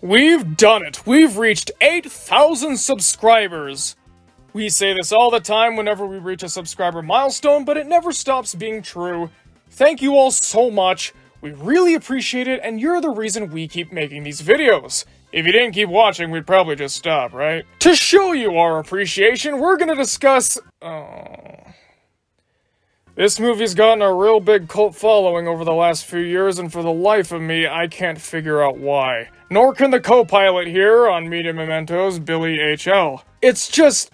We've done it! We've reached 8,000 subscribers! We say this all the time whenever we reach a subscriber milestone, but it never stops being true. Thank you all so much. We really appreciate it, and you're the reason we keep making these videos. If you didn't keep watching, we'd probably just stop, right? To show you our appreciation, we're gonna discuss... This movie's gotten a real big cult following over the last few years, and for the life of me, I can't figure out why. Nor can the co-pilot here on Media Mementos, Billy HL. It's just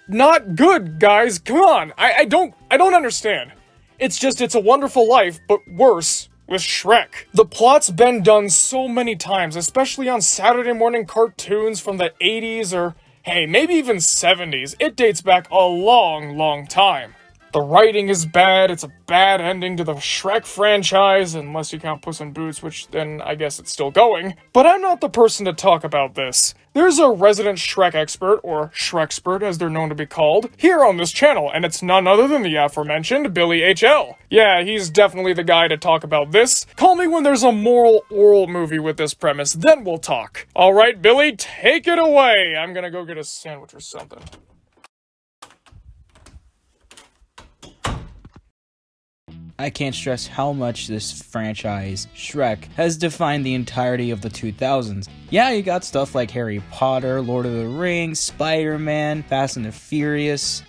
not good, guys. Come on. I don't understand. It's a Wonderful Life, but worse with Shrek. The plot's been done so many times, especially on Saturday morning cartoons from the 80s or, hey, maybe even 70s. It dates back a long, long time. The writing is bad, it's a bad ending to the Shrek franchise, unless you count Puss in Boots, which then I guess it's still going. But I'm not the person to talk about this. There's a resident Shrek expert, or Shrekspert as they're known to be called, here on this channel, and it's none other than the aforementioned Billy HL. Yeah, he's definitely the guy to talk about this. Call me when there's a moral oral movie with this premise, then we'll talk. Alright, Billy, take it away! I'm gonna go get a sandwich or something. I can't stress how much this franchise, Shrek, has defined the entirety of the 2000s. Yeah, you got stuff like Harry Potter, Lord of the Rings, Spider-Man, Fast and the Furious,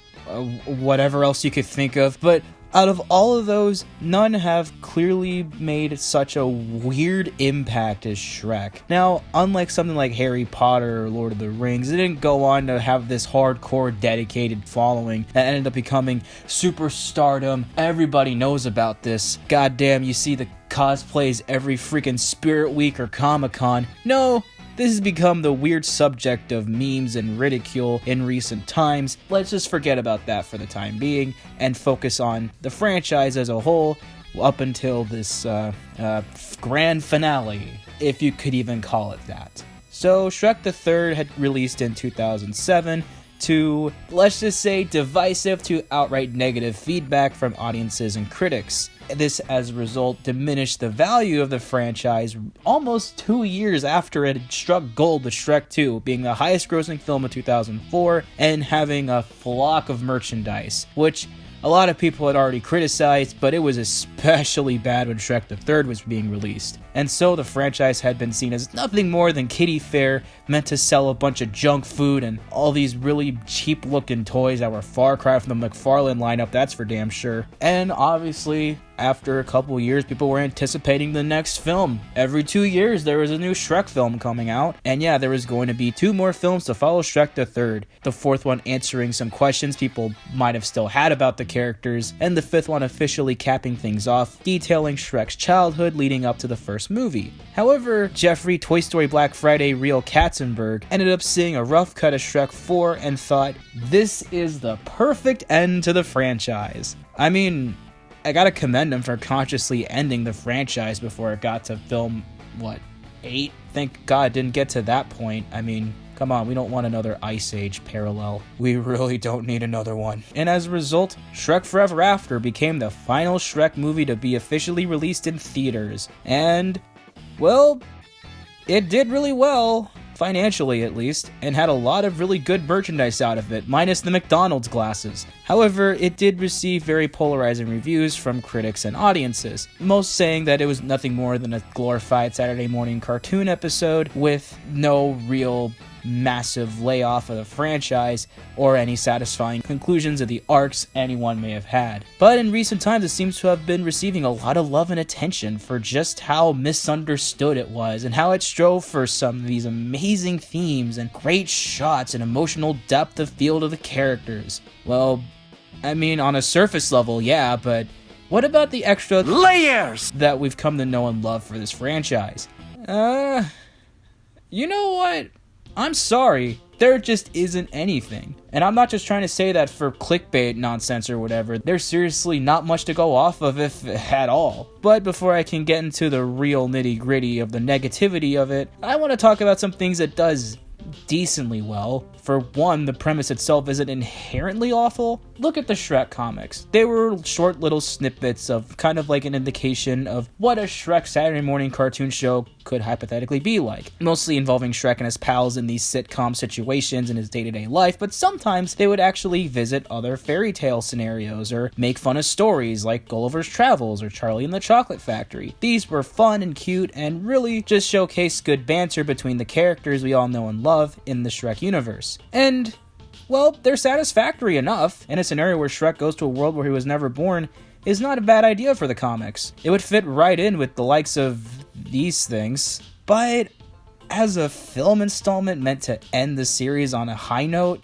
whatever else you could think of, but out of all of those, none have clearly made such a weird impact as Shrek. Now, unlike something like Harry Potter or Lord of the Rings, it didn't go on to have this hardcore dedicated following that ended up becoming superstardom. Everybody knows about this. Goddamn, you see the cosplays every freaking Spirit Week or Comic-Con. No, this has become the weird subject of memes and ridicule in recent times. Let's just forget about that for the time being and focus on the franchise as a whole up until this grand finale, if you could even call it that. So Shrek the Third had released in 2007 to, let's just say, divisive to outright negative feedback from audiences and critics. This, as a result, diminished the value of the franchise almost 2 years after it had struck gold with Shrek 2, being the highest grossing film of 2004 and having a flock of merchandise, which a lot of people had already criticized, but it was especially bad when Shrek the Third was being released. And so the franchise had been seen as nothing more than kiddie fare, meant to sell a bunch of junk food and all these really cheap looking toys that were far cry from the McFarlane lineup, that's for damn sure. And obviously, after a couple years, people were anticipating the next film. Every 2 years, there was a new Shrek film coming out. And yeah, there was going to be 2 more films to follow Shrek the Third. The 4th one answering some questions people might have still had about the characters, and the 5th one officially capping things off, detailing Shrek's childhood leading up to the first movie. However, Jeffrey Toy Story Black Friday Real Katzenberg ended up seeing a rough cut of Shrek 4 and thought, this is the perfect end to the franchise. I mean, I gotta commend him for consciously ending the franchise before it got to film, 8? Thank God it didn't get to that point. I mean, come on, we don't want another Ice Age parallel. We really don't need another one. And as a result, Shrek Forever After became the final Shrek movie to be officially released in theaters. And, well, it did really well, financially at least, and had a lot of really good merchandise out of it, minus the McDonald's glasses. However, it did receive very polarizing reviews from critics and audiences, most saying that it was nothing more than a glorified Saturday morning cartoon episode with no real massive layoff of the franchise or any satisfying conclusions of the arcs anyone may have had. But in recent times, it seems to have been receiving a lot of love and attention for just how misunderstood it was and how it strove for some of these amazing themes and great shots and emotional depth of field of the characters. Well, I mean, on a surface level, yeah, but what about the extra layers that we've come to know and love for this franchise? You know what? I'm sorry, there just isn't anything. And I'm not just trying to say that for clickbait nonsense or whatever. There's seriously not much to go off of, if at all. But before I can get into the real nitty-gritty of the negativity of it, I want to talk about some things it does decently well. For one, the premise itself isn't inherently awful, look at the Shrek comics. They were short little snippets of kind of like an indication of what a Shrek Saturday morning cartoon show could hypothetically be like, mostly involving Shrek and his pals in these sitcom situations in his day-to-day life, but sometimes they would actually visit other fairy tale scenarios or make fun of stories like Gulliver's Travels or Charlie and the Chocolate Factory. These were fun and cute and really just showcased good banter between the characters we all know and love in the Shrek universe. And, well, they're satisfactory enough. In a scenario where Shrek goes to a world where he was never born is not a bad idea for the comics. It would fit right in with the likes of these things. But as a film installment meant to end the series on a high note,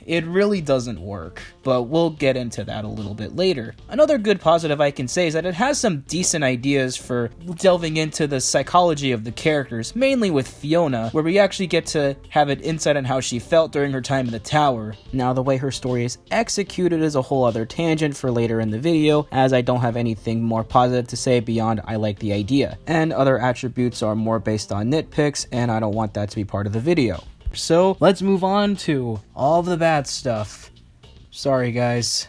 it really doesn't work, but we'll get into that a little bit later. Another good positive I can say is that it has some decent ideas for delving into the psychology of the characters, mainly with Fiona, where we actually get to have an insight on how she felt during her time in the tower. Now, the way her story is executed is a whole other tangent for later in the video, as I don't have anything more positive to say beyond I like the idea, and other attributes are more based on nitpicks, and I don't want that to be part of the video. So, let's move on to all the bad stuff. Sorry, guys.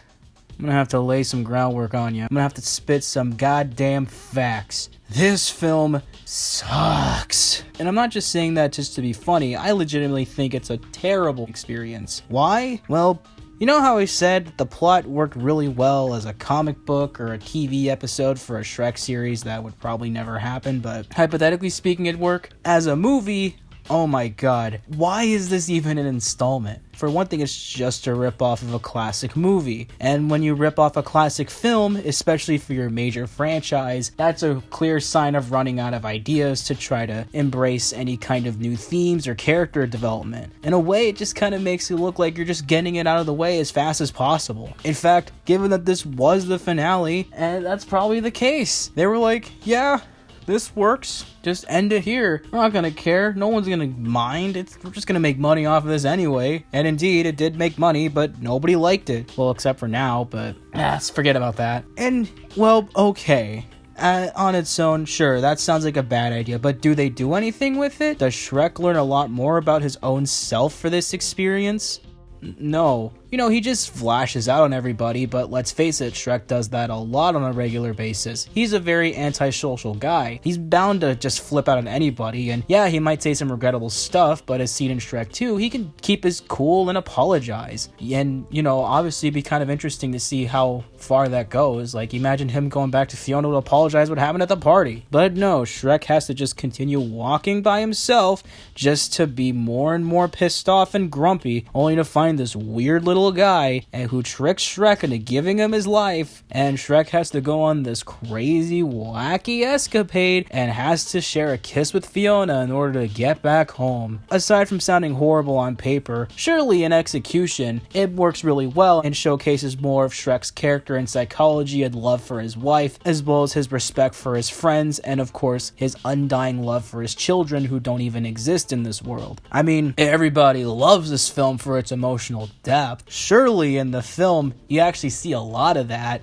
I'm gonna have to lay some groundwork on you. I'm gonna have to spit some goddamn facts. This film sucks. And I'm not just saying that just to be funny. I legitimately think it's a terrible experience. Why? Well, you know how I said the plot worked really well as a comic book or a TV episode for a Shrek series that would probably never happen, but hypothetically speaking, it'd work. As a movie, oh my god, why is this even an installment? For one thing, it's just a rip-off of a classic movie. And when you rip off a classic film, especially for your major franchise, that's a clear sign of running out of ideas to try to embrace any kind of new themes or character development. In a way, it just kind of makes it look like you're just getting it out of the way as fast as possible. In fact, given that this was the finale, and that's probably the case, they were like, yeah, this works, just end it here. We're not gonna care, no one's gonna mind, we're just gonna make money off of this anyway. And indeed, it did make money, but nobody liked it. Well, except for now, but let's forget about that. And, well, okay. On its own, sure, that sounds like a bad idea, but do they do anything with it? Does Shrek learn a lot more about his own self for this experience? No. You know, he just flashes out on everybody, but let's face it, Shrek does that a lot on a regular basis. He's a very antisocial guy. He's bound to just flip out on anybody, and yeah, he might say some regrettable stuff, but as seen in Shrek 2, he can keep his cool and apologize. And, you know, obviously it'd be kind of interesting to see how far that goes. Like, imagine him going back to Fiona to apologize what happened at the party. But no, Shrek has to just continue walking by himself just to be more and more pissed off and grumpy, only to find this weird little guy and who tricks Shrek into giving him his life, and Shrek has to go on this crazy wacky escapade and has to share a kiss with Fiona in order to get back home. Aside from sounding horrible on paper, surely in execution it works really well and showcases more of Shrek's character and psychology and love for his wife, as well as his respect for his friends and of course his undying love for his children who don't even exist in this world. I mean, everybody loves this film for its emotional depth. Surely in the film, you actually see a lot of that.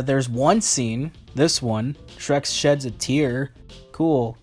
There's one scene, this one, Shrek sheds a tear. Cool.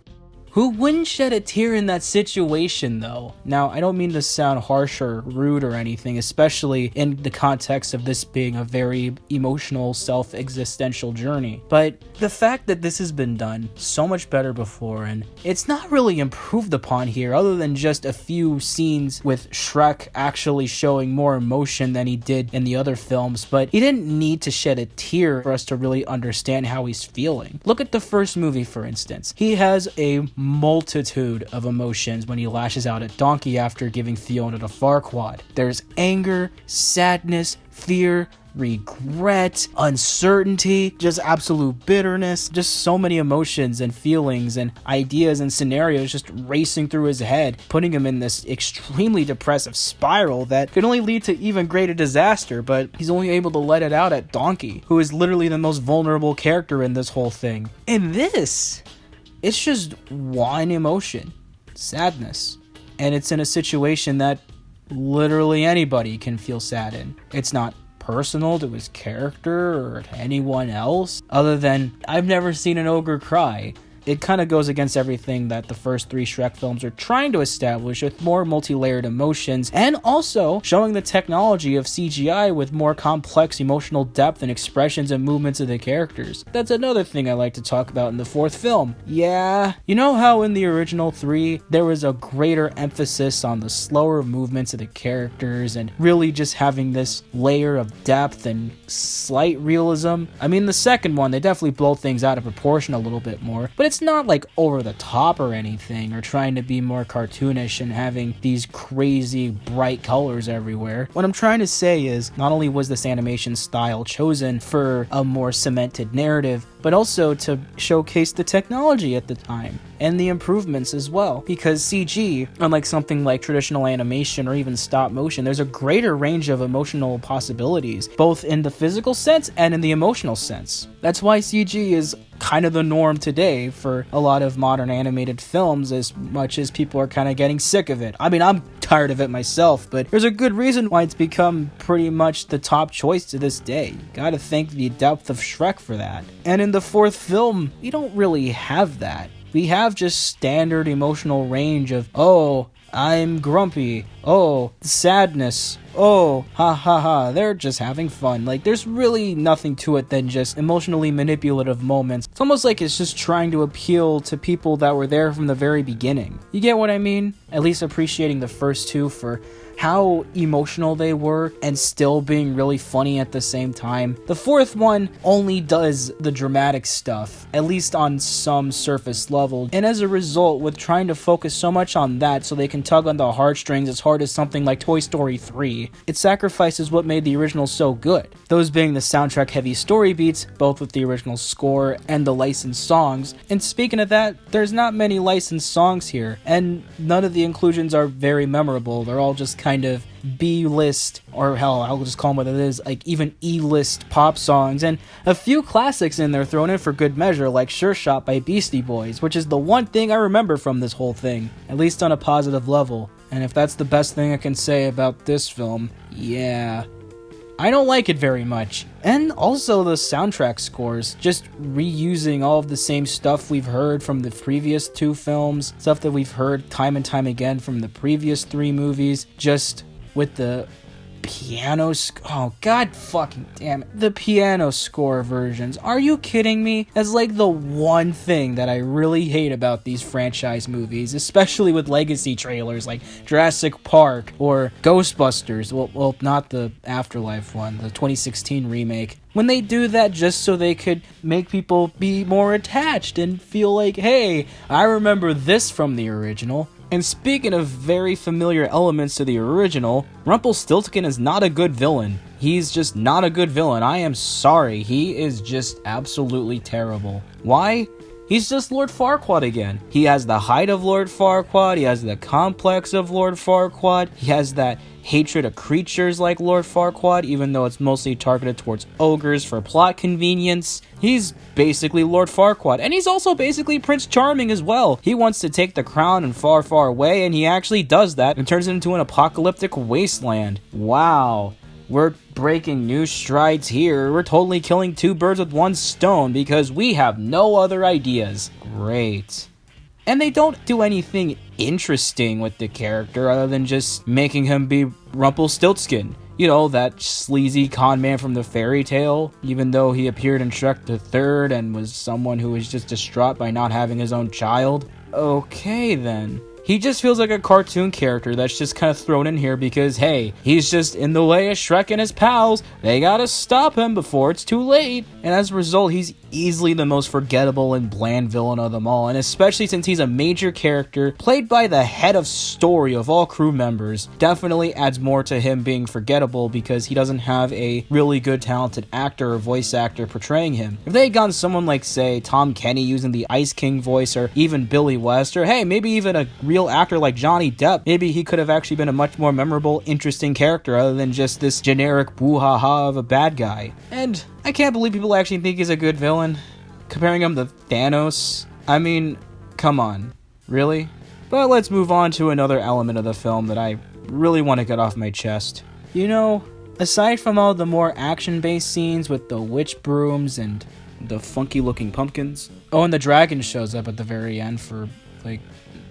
Who wouldn't shed a tear in that situation, though? Now, I don't mean to sound harsh or rude or anything, especially in the context of this being a very emotional, self-existential journey. But the fact that this has been done so much better before, and it's not really improved upon here, other than just a few scenes with Shrek actually showing more emotion than he did in the other films, but he didn't need to shed a tear for us to really understand how he's feeling. Look at the first movie, for instance. He has a multitude of emotions when he lashes out at Donkey after giving Fiona the Farquaad. There's anger, sadness, fear, regret, uncertainty, just absolute bitterness, just so many emotions and feelings and ideas and scenarios just racing through his head, putting him in this extremely depressive spiral that could only lead to even greater disaster, but he's only able to let it out at Donkey, who is literally the most vulnerable character in this whole thing. In this, it's just one emotion, sadness. And it's in a situation that literally anybody can feel sad in. It's not personal to his character or to anyone else, other than I've never seen an ogre cry. it kind of goes against everything that the first 3 Shrek films are trying to establish with more multi-layered emotions, and also showing the technology of CGI with more complex emotional depth and expressions and movements of the characters. That's another thing I like to talk about in the 4th film. Yeah, you know how in the original 3, there was a greater emphasis on the slower movements of the characters and really just having this layer of depth and slight realism? I mean, the second one, they definitely blow things out of proportion a little bit more, but it's not like over the top or anything, or trying to be more cartoonish and having these crazy bright colors everywhere. What I'm trying to say is, not only was this animation style chosen for a more cemented narrative, but also to showcase the technology at the time and the improvements as well, because CG, unlike something like traditional animation or even stop motion, there's a greater range of emotional possibilities, both in the physical sense and in the emotional sense. That's why CG is kind of the norm today for a lot of modern animated films, as much as people are kind of getting sick of it. I mean, I'm tired of it myself, but there's a good reason why it's become pretty much the top choice to this day. Gotta thank the depth of Shrek for that. And in the 4th film, we don't really have that. We have just standard emotional range of, oh, I'm grumpy, oh, sadness, oh, ha ha ha, they're just having fun. Like, there's really nothing to it than just emotionally manipulative moments. It's almost like it's just trying to appeal to people that were there from the very beginning. You get what I mean? At least appreciating the first 2 for how emotional they were and still being really funny at the same time. The 4th one only does the dramatic stuff, at least on some surface level, and as a result, with trying to focus so much on that so they can tug on the heartstrings as hard as something like Toy Story 3, it sacrifices what made the original so good. Those being the soundtrack heavy story beats, both with the original score and the licensed songs. And speaking of that, there's not many licensed songs here, and none of the inclusions are very memorable. They're all just kind of B-list, or hell, I'll just call them what it is, like even E-list pop songs, and a few classics in there thrown in for good measure, like Sure Shot by Beastie Boys, which is the one thing I remember from this whole thing, at least on a positive level. And if that's the best thing I can say about this film, yeah, I don't like it very much. And also the soundtrack scores, just reusing all of the same stuff we've heard from the previous 2 films, stuff that we've heard time and time again from the previous 3 movies, just with the piano oh god fucking damn it, the piano score versions. Are you kidding me? That's like the one thing that I really hate about these franchise movies, especially with legacy trailers like Jurassic Park or Ghostbusters. Well, not the Afterlife one, the 2016 remake. When they do that just so they could make people be more attached and feel like, hey, I remember this from the original. And speaking of very familiar elements to the original, Rumpelstiltskin is not a good villain. He's just not a good villain. I am sorry. He is just absolutely terrible. Why? He's just Lord Farquaad again. He has the height of Lord Farquaad. He has the complex of Lord Farquaad. He has that hatred of creatures like Lord Farquaad, even though it's mostly targeted towards ogres for plot convenience. He's basically Lord Farquaad, and he's also basically Prince Charming as well. He wants to take the crown and far, far away, and he actually does that and turns it into an apocalyptic wasteland. Wow. We're breaking new strides here. We're totally killing 2 birds with 1 stone because we have no other ideas. Great. And they don't do anything interesting with the character other than just making him be Rumpelstiltskin. You know, that sleazy con man from the fairy tale, even though he appeared in Shrek the Third and was someone who was just distraught by not having his own child. Okay then. He just feels like a cartoon character that's just kind of thrown in here because, hey, he's just in the way of Shrek and his pals. They gotta stop him before it's too late. And as a result, he's easily the most forgettable and bland villain of them all, and especially since he's a major character played by the head of story of all crew members, definitely adds more to him being forgettable because he doesn't have a really good talented actor or voice actor portraying him. If they had gone someone like, say, Tom Kenny using the Ice King voice, or even Billy West, or hey, maybe even a real actor like Johnny Depp, maybe he could have actually been a much more memorable, interesting character other than just this generic boo-ha-ha of a bad guy. And I can't believe people actually think he's a good villain. Comparing him to Thanos, I mean, come on, really? But let's move on to another element of the film that I really want to get off my chest. You know, aside from all the more action-based scenes with the witch brooms and the funky looking pumpkins. Oh, and the dragon shows up at the very end for, like,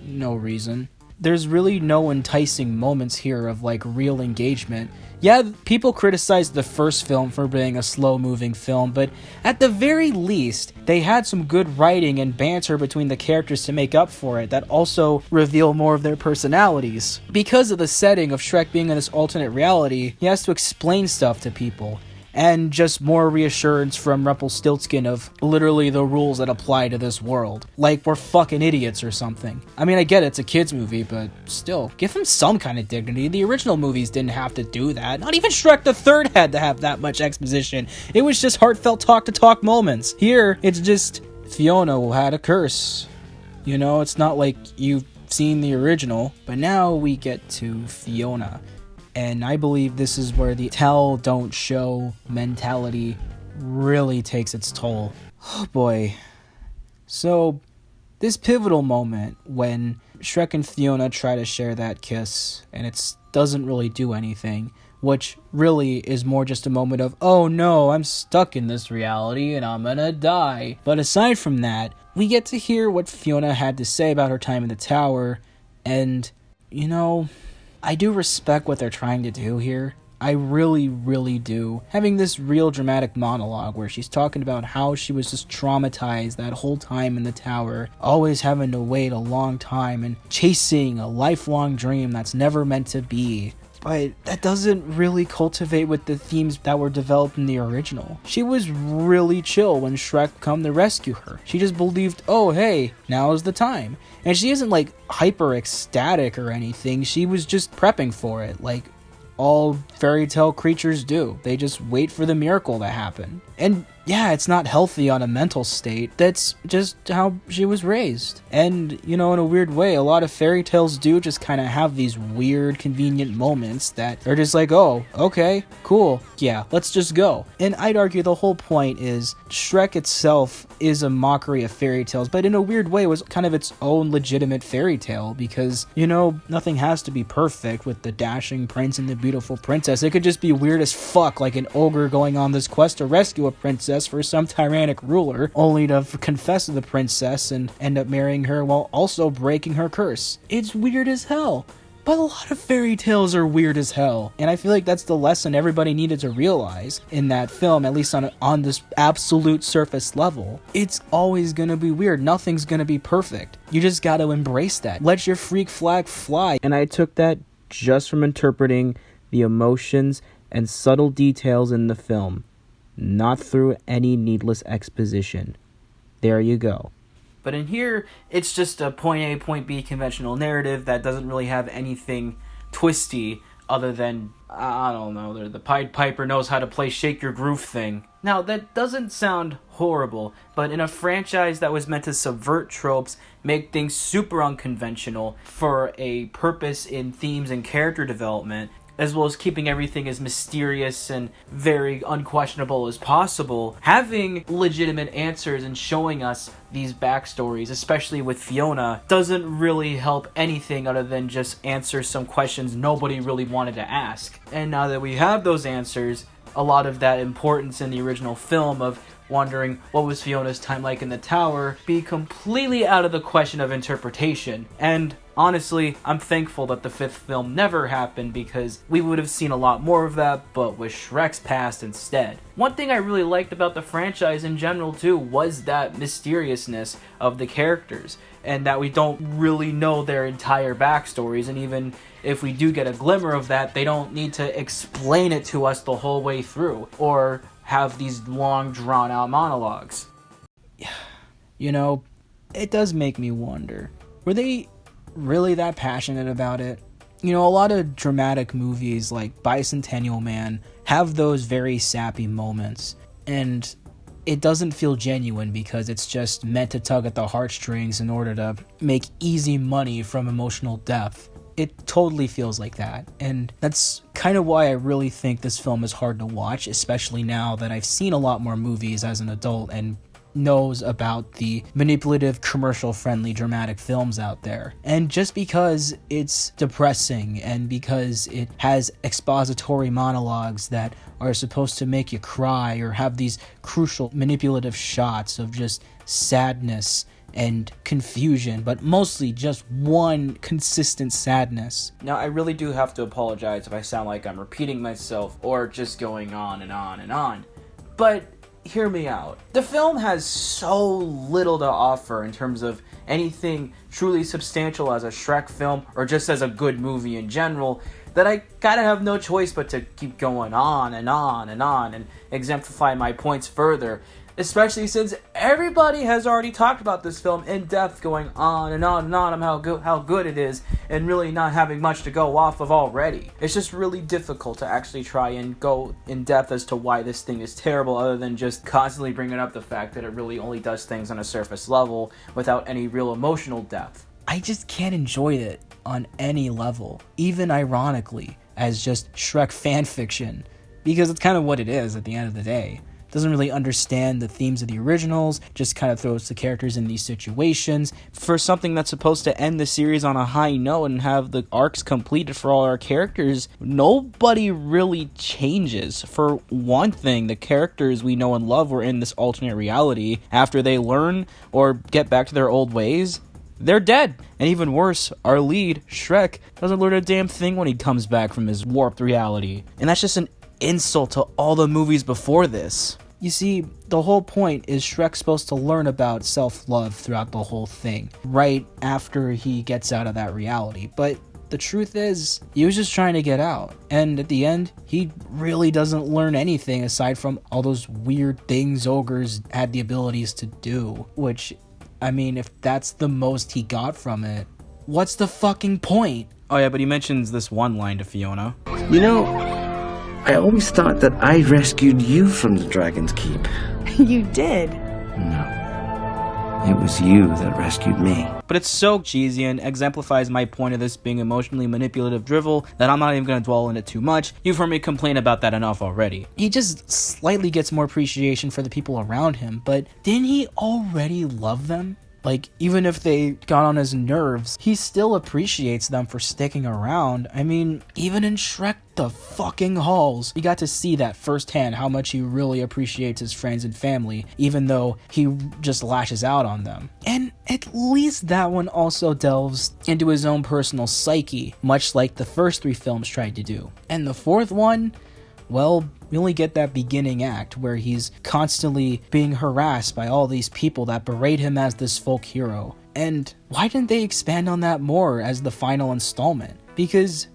no reason. There's really no enticing moments here of, like, real engagement. Yeah, people criticize the first film for being a slow-moving film, but at the very least, they had some good writing and banter between the characters to make up for it that also reveal more of their personalities. Because of the setting of Shrek being in this alternate reality, he has to explain stuff to people. And just more reassurance from Rumpelstiltskin of literally the rules that apply to this world. Like we're fucking idiots or something. I mean, I get it's a kid's movie, but still, give him some kind of dignity. The original movies didn't have to do that. Not even Shrek the Third had to have that much exposition. It was just heartfelt talk-to-talk moments. Here, it's just, Fiona had a curse. You know, it's not like you've seen the original, but now we get to Fiona. And I believe this is where the tell, don't show mentality really takes its toll. Oh boy. So, this pivotal moment when Shrek and Fiona try to share that kiss, and it doesn't really do anything, which really is more just a moment of, oh no, I'm stuck in this reality and I'm gonna die. But aside from that, we get to hear what Fiona had to say about her time in the tower, and, you know, I do respect what they're trying to do here. I really, really do. Having this real dramatic monologue where she's talking about how she was just traumatized that whole time in the tower, always having to wait a long time and chasing a lifelong dream that's never meant to be. But that doesn't really cultivate with the themes that were developed in the original. She was really chill when Shrek come to rescue her. She just believed, oh hey, now is the time. And she isn't like hyper ecstatic or anything, she was just prepping for it, like all fairy tale creatures do. They just wait for the miracle to happen. And yeah, it's not healthy on a mental state. That's just how she was raised. And, you know, in a weird way, a lot of fairy tales do just kind of have these weird, convenient moments that are just like, oh, okay, cool, yeah, let's just go. And I'd argue the whole point is Shrek itself is a mockery of fairy tales, but in a weird way was kind of its own legitimate fairy tale because, you know, nothing has to be perfect with the dashing prince and the beautiful princess. It could just be weird as fuck, like an ogre going on this quest to rescue a princess for some tyrannic ruler, only to confess to the princess and end up marrying her while also breaking her curse. It's weird as hell. But a lot of fairy tales are weird as hell. And I feel like that's the lesson everybody needed to realize in that film, at least on this absolute surface level. It's always gonna be weird. Nothing's gonna be perfect. You just gotta embrace that. Let your freak flag fly. And I took that just from interpreting the emotions and subtle details in the film, not through any needless exposition. There you go. But in here, it's just a point A, point B conventional narrative that doesn't really have anything twisty other than, I don't know, the Pied Piper knows how to play Shake Your Groove thing. Now, that doesn't sound horrible, but in a franchise that was meant to subvert tropes, make things super unconventional for a purpose in themes and character development, as well as keeping everything as mysterious and very unquestionable as possible, having legitimate answers and showing us these backstories, especially with Fiona, doesn't really help anything other than just answer some questions nobody really wanted to ask. And now that we have those answers, a lot of that importance in the original film of wondering what was Fiona's time like in the tower be completely out of the question of interpretation. And honestly, I'm thankful that the fifth film never happened because we would have seen a lot more of that, but with Shrek's past instead. One thing I really liked about the franchise in general too was that mysteriousness of the characters, and that we don't really know their entire backstories, and even if we do get a glimmer of that, they don't need to explain it to us the whole way through, or have these long drawn-out monologues. You know, it does make me wonder, were they really that passionate about it? You know, a lot of dramatic movies like Bicentennial Man have those very sappy moments, and it doesn't feel genuine because it's just meant to tug at the heartstrings in order to make easy money from emotional depth. It totally feels like that, and that's kind of why I really think this film is hard to watch, especially now that I've seen a lot more movies as an adult and knows about the manipulative, commercial-friendly, dramatic films out there. And just because it's depressing and because it has expository monologues that are supposed to make you cry or have these crucial manipulative shots of just sadness and confusion, but mostly just one consistent sadness. Now, I really do have to apologize if I sound like I'm repeating myself or just going on and on and on, but hear me out. The film has so little to offer in terms of anything truly substantial as a Shrek film or just as a good movie in general that I kind of have no choice but to keep going on and on and on and exemplify my points further, especially since everybody has already talked about this film in depth, going on and on and on about how good it is, and really not having much to go off of already. It's just really difficult to actually try and go in depth as to why this thing is terrible, other than just constantly bringing up the fact that it really only does things on a surface level without any real emotional depth. I just can't enjoy it on any level, even ironically, as just Shrek fanfiction, because it's kind of what it is at the end of the day. Doesn't really understand the themes of the originals, just kind of throws the characters in these situations. For something that's supposed to end the series on a high note and have the arcs completed for all our characters, nobody really changes. For one thing, the characters we know and love were in this alternate reality. After they learn or get back to their old ways, they're dead. And even worse, our lead, Shrek, doesn't learn a damn thing when he comes back from his warped reality. And that's just an insult to all the movies before this. You see, the whole point is Shrek's supposed to learn about self-love throughout the whole thing, right after he gets out of that reality. But the truth is, he was just trying to get out. And at the end, he really doesn't learn anything aside from all those weird things ogres had the abilities to do. Which, I mean, if that's the most he got from it, what's the fucking point? Oh yeah, but he mentions this one line to Fiona. You know, I always thought that I rescued you from the Dragon's Keep. You did? No. It was you that rescued me. But it's so cheesy and exemplifies my point of this being emotionally manipulative drivel that I'm not even going to dwell on it too much. You've heard me complain about that enough already. He just slightly gets more appreciation for the people around him, but didn't he already love them? Like, even if they got on his nerves, he still appreciates them for sticking around. I mean, even in Shrek the fucking Halls, we got to see that firsthand how much he really appreciates his friends and family, even though he just lashes out on them. And at least that one also delves into his own personal psyche, much like the first three films tried to do. And the fourth one, well, we only get that beginning act where he's constantly being harassed by all these people that berate him as this folk hero. And why didn't they expand on that more as the final installment? Because,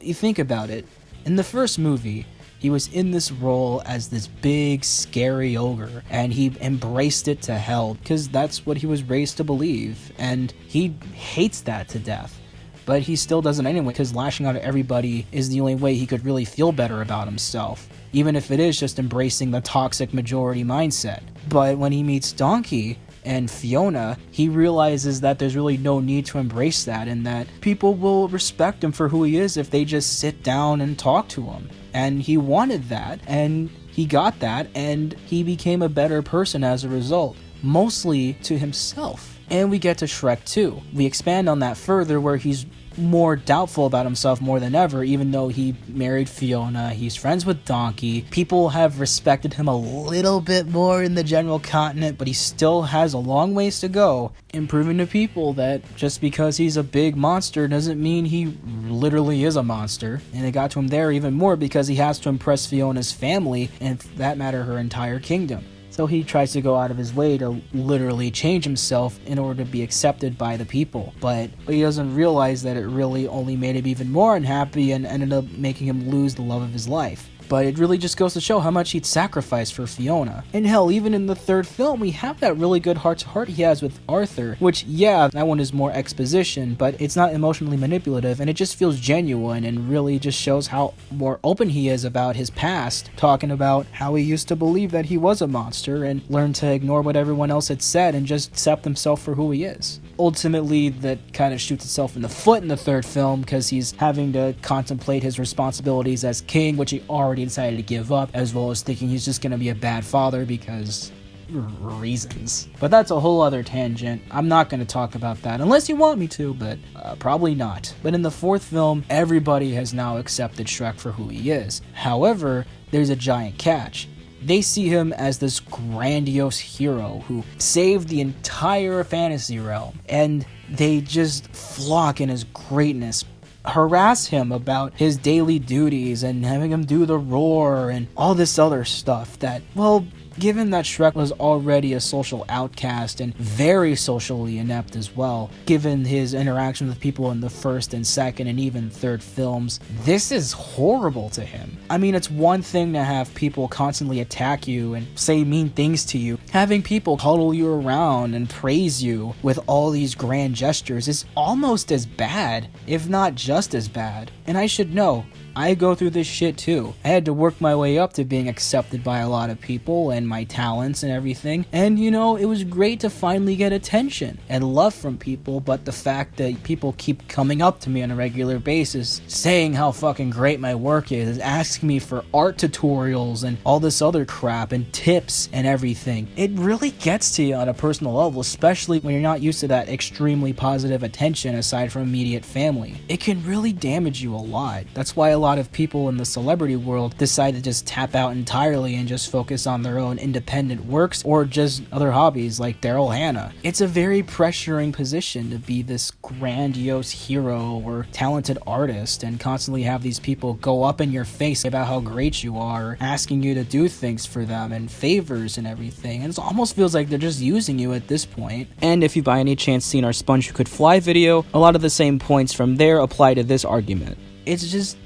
you think about it, in the first movie, he was in this role as this big, scary ogre, and he embraced it to hell, because that's what he was raised to believe, and he hates that to death. But he still does it anyway, because lashing out at everybody is the only way he could really feel better about himself, even if it is just embracing the toxic majority mindset. But when he meets Donkey and Fiona, he realizes that there's really no need to embrace that, and that people will respect him for who he is if they just sit down and talk to him. And he wanted that, and he got that, and he became a better person as a result, mostly to himself. And we get to Shrek 2. We expand on that further, where he's more doubtful about himself more than ever, even though he married Fiona, he's friends with Donkey. People have respected him a little bit more in the general continent, but he still has a long ways to go in proving to people that just because he's a big monster doesn't mean he literally is a monster. And it got to him there even more because he has to impress Fiona's family, and for that matter, her entire kingdom. So he tries to go out of his way to literally change himself in order to be accepted by the people. But he doesn't realize that it really only made him even more unhappy and ended up making him lose the love of his life. But it really just goes to show how much he'd sacrificed for Fiona. And hell, even in the third film, we have that really good heart-to-heart he has with Arthur, which, yeah, that one is more exposition, but it's not emotionally manipulative, and it just feels genuine and really just shows how more open he is about his past, talking about how he used to believe that he was a monster and learned to ignore what everyone else had said and just accept himself for who he is. Ultimately, that kind of shoots itself in the foot in the third film because he's having to contemplate his responsibilities as king, which he already decided to give up, as well as thinking he's just going to be a bad father because reasons. But that's a whole other tangent. I'm not going to talk about that unless you want me to, but probably not. But in the fourth film, everybody has now accepted Shrek for who he is. However, there's a giant catch. They see him as this grandiose hero who saved the entire fantasy realm, and they just flock in his greatness, harass him about his daily duties and having him do the roar and all this other stuff that, well, given that Shrek was already a social outcast and very socially inept as well, given his interaction with people in the first and second and even third films, this is horrible to him. I mean, it's one thing to have people constantly attack you and say mean things to you. Having people cuddle you around and praise you with all these grand gestures is almost as bad, if not just as bad. And I should know, I go through this shit too. I had to work my way up to being accepted by a lot of people and my talents and everything. And you know, it was great to finally get attention and love from people, but the fact that people keep coming up to me on a regular basis, saying how fucking great my work is, asking me for art tutorials and all this other crap and tips and everything, it really gets to you on a personal level, especially when you're not used to that extremely positive attention aside from immediate family. It can really damage you a lot. That's why a lot of people in the celebrity world decide to just tap out entirely and just focus on their own independent works or just other hobbies like Daryl Hannah. It's a very pressuring position to be this grandiose hero or talented artist and constantly have these people go up in your face about how great you are, asking you to do things for them and favors and everything. And it almost feels like they're just using you at this point. And if you by any chance seen our Sponge Who Could Fly video, a lot of the same points from there apply to this argument. It's just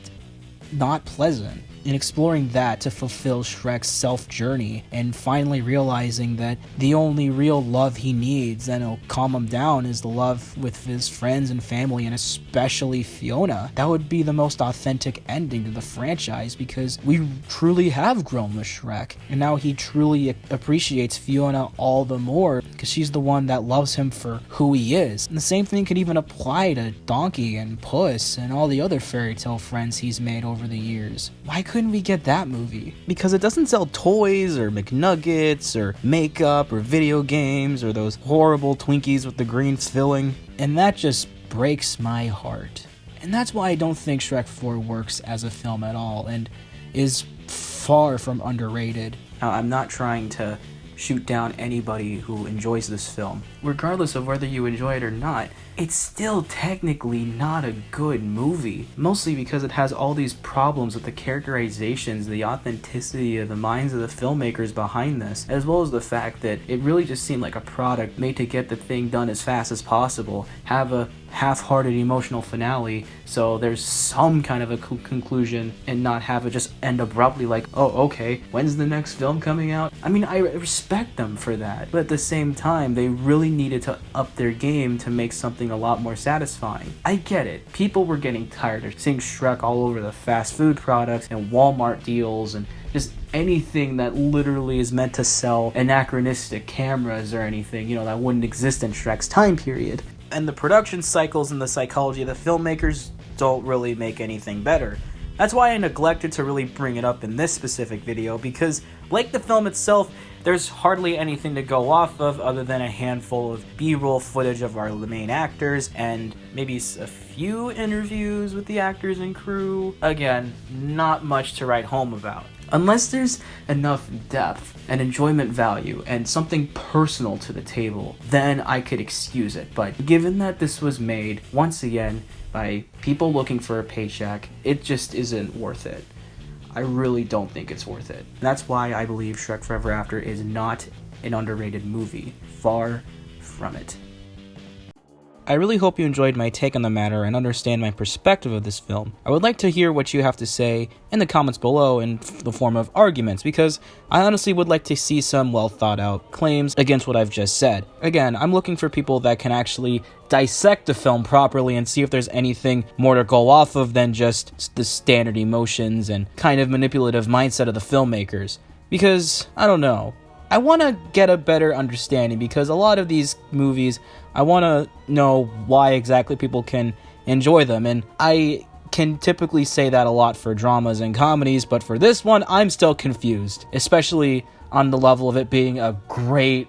not pleasant. In exploring that to fulfill Shrek's self-journey and finally realizing that the only real love he needs that'll calm him down is the love with his friends and family, and especially Fiona. That would be the most authentic ending to the franchise, because we truly have grown with Shrek, and now he truly appreciates Fiona all the more because she's the one that loves him for who he is. And the same thing could even apply to Donkey and Puss and all the other fairy tale friends he's made over the years. Why couldn't we get that movie? Because it doesn't sell toys or McNuggets or makeup or video games or those horrible Twinkies with the green filling, and that just breaks my heart. And that's why I don't think Shrek 4 works as a film at all and is far from underrated. Now, I'm not trying to shoot down anybody who enjoys this film. Regardless of whether you enjoy it or not, it's still technically not a good movie. Mostly because it has all these problems with the characterizations, the authenticity of the minds of the filmmakers behind this, as well as the fact that it really just seemed like a product made to get the thing done as fast as possible, have a half-hearted emotional finale so there's some kind of a conclusion, and not have it just end abruptly like, oh, okay, when's the next film coming out? I mean, I respect them for that, but at the same time, they really needed to up their game to make something a lot more satisfying. I get it. People were getting tired of seeing Shrek all over the fast food products and Walmart deals and just anything that literally is meant to sell anachronistic cameras or anything, you know, that wouldn't exist in Shrek's time period. And the production cycles and the psychology of the filmmakers don't really make anything better. That's why I neglected to really bring it up in this specific video, because like the film itself, there's hardly anything to go off of other than a handful of B-roll footage of our main actors and maybe a few interviews with the actors and crew. Again, not much to write home about. Unless there's enough depth and enjoyment value and something personal to the table, then I could excuse it. But given that this was made, once again, by people looking for a paycheck, it just isn't worth it. I really don't think it's worth it. That's why I believe Shrek Forever After is not an underrated movie. Far from it. I really hope you enjoyed my take on the matter and understand my perspective of this film. I would like to hear what you have to say in the comments below in the form of arguments, because I honestly would like to see some well thought out claims against what I've just said. Again, I'm looking for people that can actually dissect the film properly and see if there's anything more to go off of than just the standard emotions and kind of manipulative mindset of the filmmakers. Because, I don't know, I want to get a better understanding, because a lot of these movies, I want to know why exactly people can enjoy them, and I can typically say that a lot for dramas and comedies, but for this one, I'm still confused, especially on the level of it being a great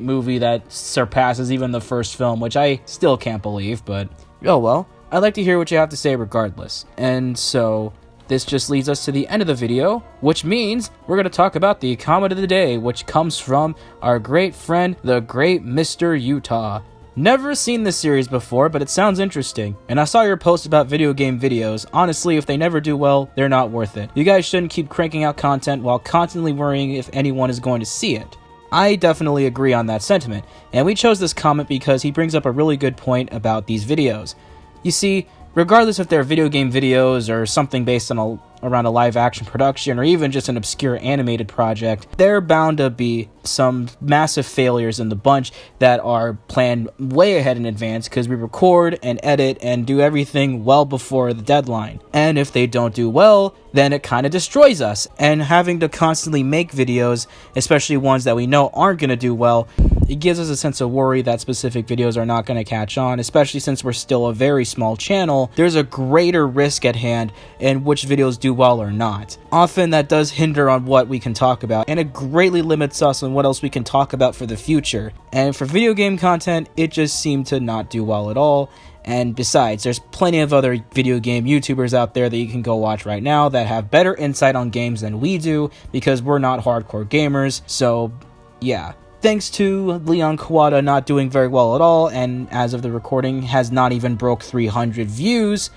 movie that surpasses even the first film, which I still can't believe, but oh well. I'd like to hear what you have to say regardless. And so this just leads us to the end of the video, which means we're going to talk about the comment of the day, which comes from our great friend, the great Mr. Utah. Never seen this series before, but it sounds interesting. And I saw your post about video game videos. Honestly, if they never do well, they're not worth it. You guys shouldn't keep cranking out content while constantly worrying if anyone is going to see it. I definitely agree on that sentiment, and we chose this comment because he brings up a really good point about these videos. You see, regardless if they're video game videos or something based on around a live action production or even just an obscure animated project, there are bound to be some massive failures in the bunch that are planned way ahead in advance because we record and edit and do everything well before the deadline. And if they don't do well, then it kind of destroys us. And having to constantly make videos, especially ones that we know aren't going to do well, it gives us a sense of worry that specific videos are not going to catch on, especially since we're still a very small channel. There's a greater risk at hand in which videos do well or not. Often that does hinder on what we can talk about, and it greatly limits us on what else we can talk about for the future. And for video game content, it just seemed to not do well at all. And besides, there's plenty of other video game YouTubers out there that you can go watch right now that have better insight on games than we do, because we're not hardcore gamers. So yeah. Thanks to Leon Kawada not doing very well at all, and as of the recording has not even broke 300 views,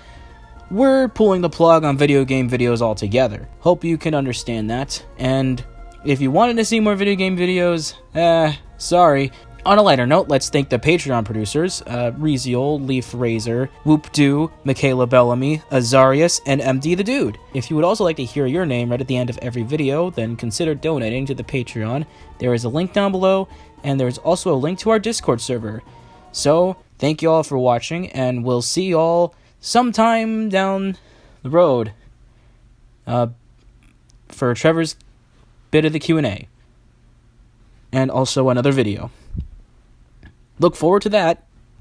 we're pulling the plug on video game videos altogether. Hope you can understand that. And if you wanted to see more video game videos, sorry. On a lighter note, let's thank the Patreon producers, Reziol, Leaf Razor, Whoop Doo, Michaela Bellamy, Azarius, and MD the Dude. If you would also like to hear your name read at the end of every video, then consider donating to the Patreon. There is a link down below, and there is also a link to our Discord server. So, thank you all for watching, and we'll see you all sometime down the road for Trevor's bit of the Q&A. And also another video. Look forward to that.